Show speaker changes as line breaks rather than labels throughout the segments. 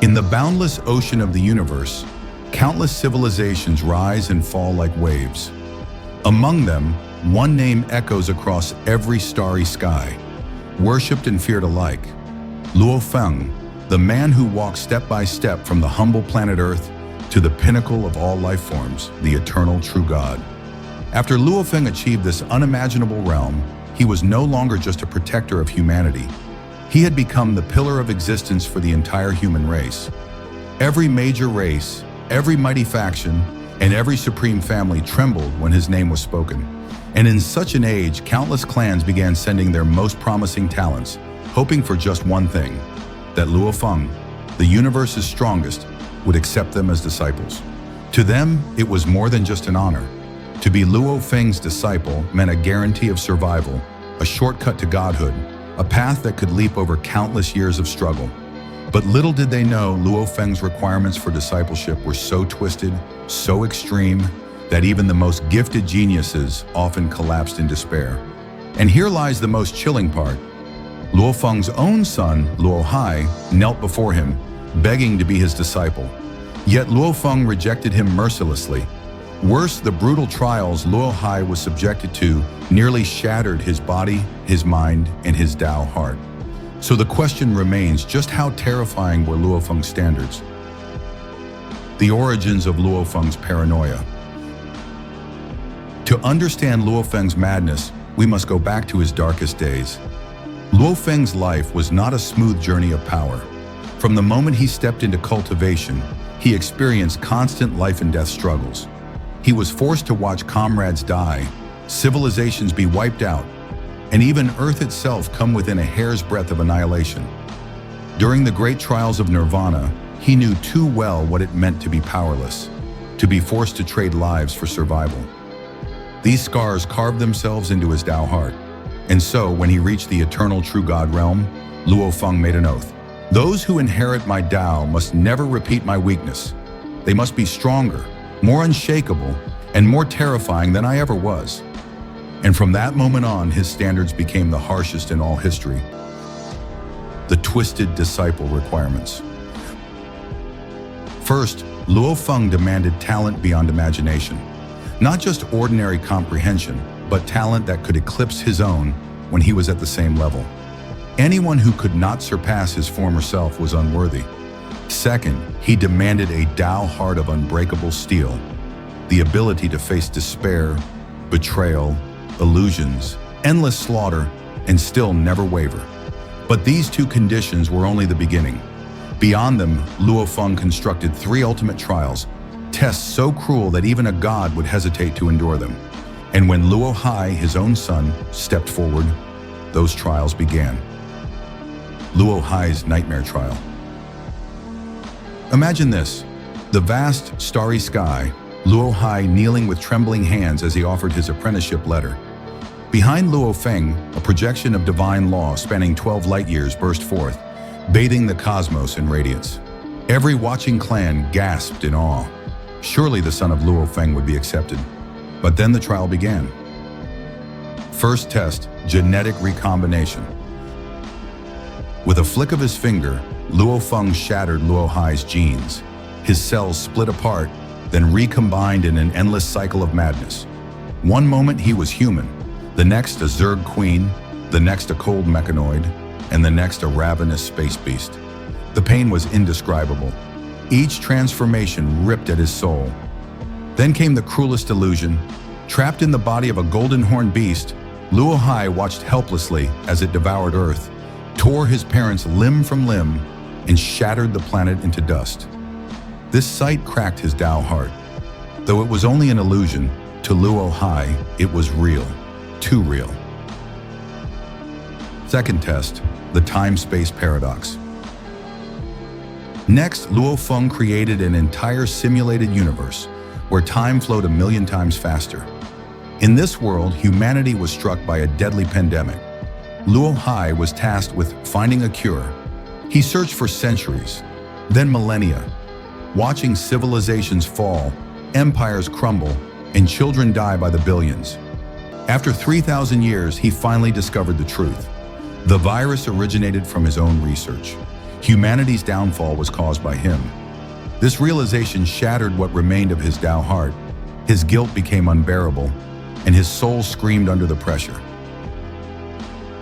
In the boundless ocean of the universe, countless civilizations rise and fall like waves. Among them, one name echoes across every starry sky, worshipped and feared alike: Luo Feng, the man who walked step by step from the humble planet Earth to the pinnacle of all life forms, the eternal true God. After Luo Feng achieved this unimaginable realm, he was no longer just a protector of humanity. He had become the pillar of existence for the entire human race. Every major race, every mighty faction, and every supreme family trembled when his name was spoken. And in such an age, countless clans began sending their most promising talents, hoping for just one thing: that Luo Feng, the universe's strongest, would accept them as disciples. To them, it was more than just an honor. To be Luo Feng's disciple meant a guarantee of survival, a shortcut to godhood, a path that could leap over countless years of struggle. But little did they know, Luo Feng's requirements for discipleship were so twisted, so extreme, that even the most gifted geniuses often collapsed in despair. And here lies the most chilling part. Luo Feng's own son, Luo Hai, knelt before him, begging to be his disciple. Yet Luo Feng rejected him mercilessly. Worse, the brutal trials Luo Hai was subjected to nearly shattered his body, his mind, and his Tao heart. So the question remains, just how terrifying were Luo Feng's standards? The origins of Luo Feng's paranoia. To understand Luo Feng's madness, we must go back to his darkest days. Luo Feng's life was not a smooth journey of power. From the moment he stepped into cultivation, he experienced constant life and death struggles. He was forced to watch comrades die, civilizations be wiped out, and even Earth itself come within a hair's breadth of annihilation. During the great trials of Nirvana, he knew too well what it meant to be powerless, to be forced to trade lives for survival. These scars carved themselves into his Tao heart. And so, when he reached the eternal true God realm, Luo Feng made an oath. Those who inherit my Tao must never repeat my weakness. They must be stronger, more unshakable, and more terrifying than I ever was. And from that moment on, his standards became the harshest in all history. The twisted disciple requirements. First, Luo Feng demanded talent beyond imagination. Not just ordinary comprehension, but talent that could eclipse his own when he was at the same level. Anyone who could not surpass his former self was unworthy. Second, he demanded a Tao heart of unbreakable steel, the ability to face despair, betrayal, illusions, endless slaughter, and still never waver. But these two conditions were only the beginning. Beyond them, Luo Feng constructed 3 ultimate trials, tests so cruel that even a god would hesitate to endure them. And when Luo Hai, his own son, stepped forward, those trials began. Luo Hai's nightmare trial. Imagine this: the vast, starry sky, Luo Hai kneeling with trembling hands as he offered his apprenticeship letter. Behind Luo Feng, a projection of divine law spanning 12 light years burst forth, bathing the cosmos in radiance. Every watching clan gasped in awe. Surely the son of Luo Feng would be accepted. But then the trial began. First test, genetic recombination. With a flick of his finger, Luo Feng shattered Luo Hai's genes. His cells split apart, then recombined in an endless cycle of madness. One moment he was human, the next a Zerg queen, the next a cold mechanoid, and the next a ravenous space beast. The pain was indescribable. Each transformation ripped at his soul. Then came the cruelest illusion. Trapped in the body of a golden horned beast, Luo Hai watched helplessly as it devoured Earth, tore his parents limb from limb, and shattered the planet into dust. This sight cracked his Tao heart. Though it was only an illusion, to Luo Hai, it was real, too real. Second test, the time-space paradox. Next, Luo Feng created an entire simulated universe where time flowed 1,000,000 times faster. In this world, humanity was struck by a deadly pandemic. Luo Hai was tasked with finding a cure. He searched for centuries, then millennia, watching civilizations fall, empires crumble, and children die by the billions. After 3,000 years, he finally discovered the truth. The virus originated from his own research. Humanity's downfall was caused by him. This realization shattered what remained of his Tao heart. His guilt became unbearable, and his soul screamed under the pressure.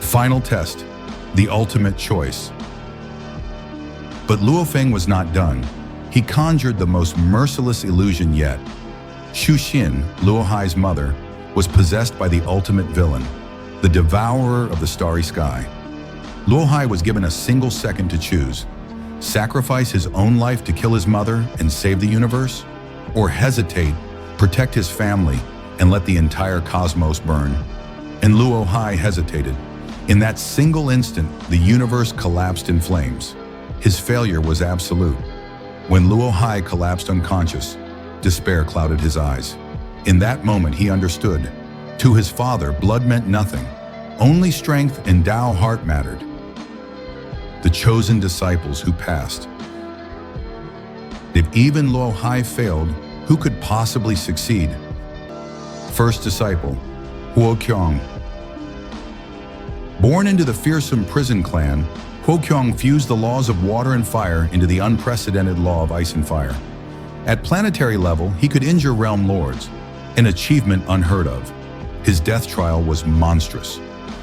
Final test, the ultimate choice. But Luo Feng was not done. He conjured the most merciless illusion yet. Xu Xin, Luo Hai's mother, was possessed by the ultimate villain, the devourer of the starry sky. Luo Hai was given a single second to choose: sacrifice his own life to kill his mother and save the universe, or hesitate, protect his family, and let the entire cosmos burn. And Luo Hai hesitated. In that single instant, the universe collapsed in flames. His failure was absolute. When Luo Hai collapsed unconscious, despair clouded his eyes. In that moment, he understood. To his father, blood meant nothing. Only strength and Tao heart mattered. The chosen disciples who passed. If even Luo Hai failed, who could possibly succeed? First disciple, Huo Qiong. Born into the fearsome prison clan, Huo Qiong fused the laws of water and fire into the unprecedented law of ice and fire. At planetary level, he could injure realm lords, an achievement unheard of. His death trial was monstrous.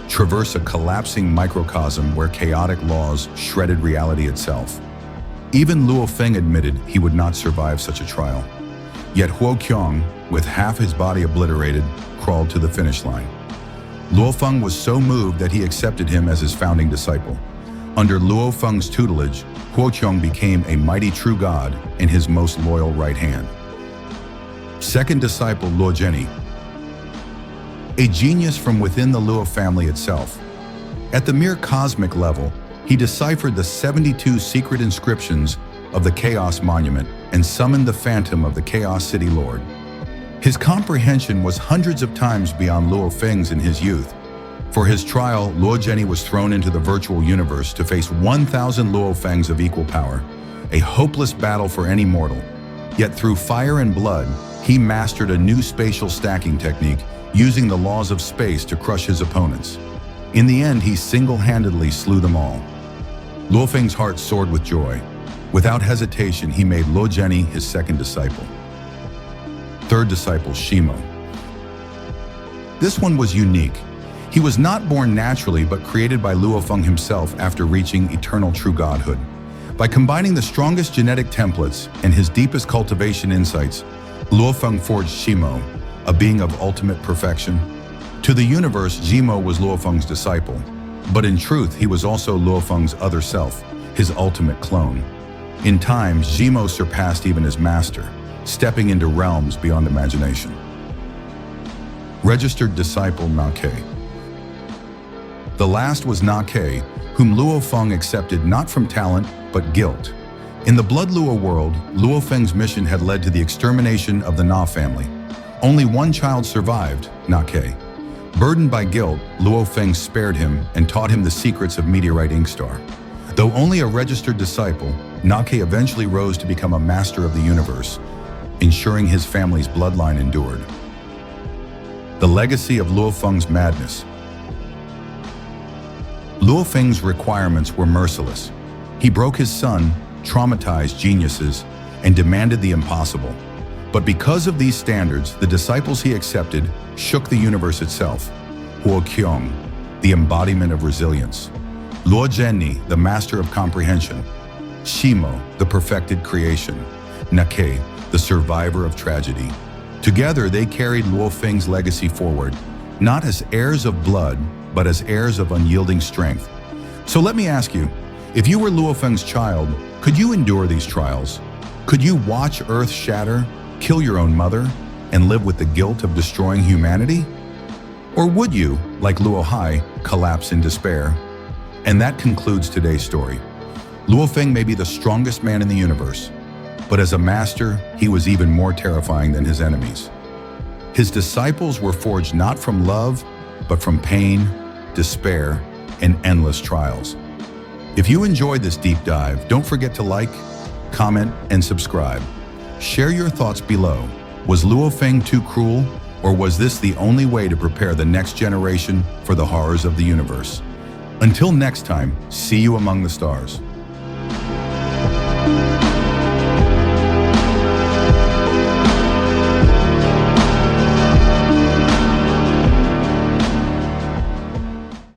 Traverse a collapsing microcosm where chaotic laws shredded reality itself. Even Luo Feng admitted he would not survive such a trial. Yet Huo Qiong, with half his body obliterated, crawled to the finish line. Luo Feng was so moved that he accepted him as his founding disciple. Under Luo Feng's tutelage, Huo Qiong became a mighty true god and his most loyal right hand. Second disciple, Luo Zhenni. A genius from within the Luo family itself. At the mere cosmic level, he deciphered the 72 secret inscriptions of the Chaos Monument and summoned the phantom of the Chaos City Lord. His comprehension was hundreds of times beyond Luo Feng's in his youth. For his trial, Luo Zhenni was thrown into the virtual universe to face 1,000 Luo Fengs of equal power, a hopeless battle for any mortal. Yet through fire and blood, he mastered a new spatial stacking technique, using the laws of space to crush his opponents. In the end, he single-handedly slew them all. Luo Feng's heart soared with joy. Without hesitation, he made Luo Zhenni his second disciple. Third disciple, Ximo. This one was unique. He was not born naturally, but created by Luo Feng himself after reaching eternal true godhood. By combining the strongest genetic templates and his deepest cultivation insights, Luo Feng forged Ximo, a being of ultimate perfection. To the universe, Ximo was Luo Feng's disciple, but in truth, he was also Luo Feng's other self, his ultimate clone. In time, Ximo surpassed even his master, stepping into realms beyond imagination. Registered disciple Na Ke. The last was Na Ke, whom Luo Feng accepted not from talent, but guilt. In the Blood Luo world, Luo Feng's mission had led to the extermination of the Na family. Only one child survived, Na Ke. Burdened by guilt, Luo Feng spared him and taught him the secrets of Meteorite Inkstar. Though only a registered disciple, Na Ke eventually rose to become a master of the universe, ensuring his family's bloodline endured. The legacy of Luo Feng's madness. Luo Feng's requirements were merciless. He broke his son, traumatized geniuses, and demanded the impossible. But because of these standards, the disciples he accepted shook the universe itself. Huo Qiong, the embodiment of resilience. Luo Zhenni, the master of comprehension. Ximo, the perfected creation. Na Ke, the survivor of tragedy. Together, they carried Luo Feng's legacy forward, not as heirs of blood, but as heirs of unyielding strength. So let me ask you, if you were Luo Feng's child, could you endure these trials? Could you watch Earth shatter, kill your own mother, and live with the guilt of destroying humanity? Or would you, like Luo Hai, collapse in despair? And that concludes today's story. Luo Feng may be the strongest man in the universe, but as a master, he was even more terrifying than his enemies. His disciples were forged not from love, but from pain, despair, and endless trials. If you enjoyed this deep dive, don't forget to like, comment, and subscribe. Share your thoughts below. Was Luo Feng too cruel, or was this the only way to prepare the next generation for the horrors of the universe? Until next time, see you among the stars.